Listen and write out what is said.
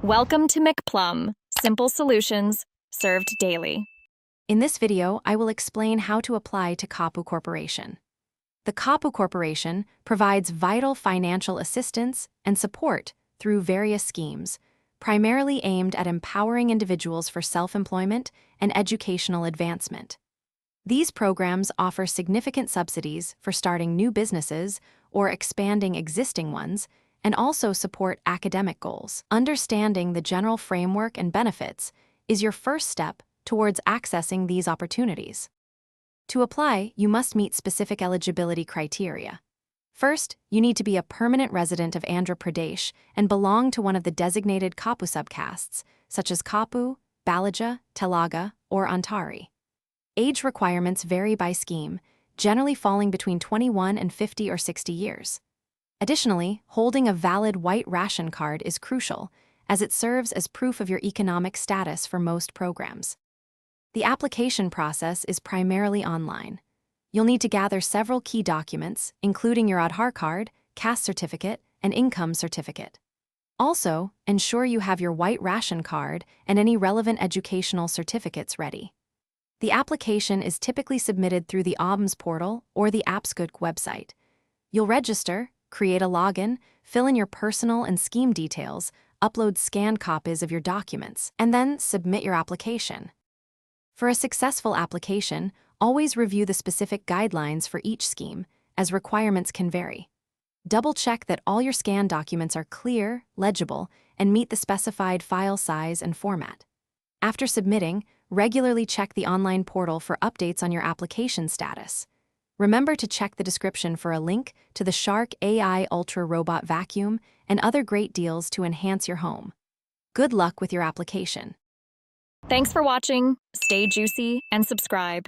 Welcome to McPlum, simple solutions served daily. In this video, I will explain how to apply to Kapu Corporation. The Kapu Corporation provides vital financial assistance and support through various schemes, primarily aimed at empowering individuals for self-employment and educational advancement. These programs offer significant subsidies for starting new businesses or expanding existing ones, and also support academic goals. Understanding the general framework and benefits is your first step towards accessing these opportunities. To apply, you must meet specific eligibility criteria. First, you need to be a permanent resident of Andhra Pradesh and belong to one of the designated Kapu subcastes, such as Kapu, Balaja, Telaga, or Antari. Age requirements vary by scheme, generally falling between 21 and 50 or 60 years. Additionally, holding a valid white ration card is crucial, as it serves as proof of your economic status for most programs. The application process is primarily online. You'll need to gather several key documents, including your Aadhaar card, caste certificate, and income certificate. Also, ensure you have your white ration card and any relevant educational certificates ready. The application is typically submitted through the AWMS portal or the AppScook website. You'll register, create a login, fill in your personal and scheme details, upload scanned copies of your documents, and then submit your application. For a successful application, always review the specific guidelines for each scheme, as requirements can vary. Double-check that all your scanned documents are clear, legible, and meet the specified file size and format. After submitting, regularly check the online portal for updates on your application status. Remember to check the description for a link to the Shark AI Ultra Robot Vacuum and other great deals to enhance your home. Good luck with your application. Thanks for watching. Stay juicy and subscribe.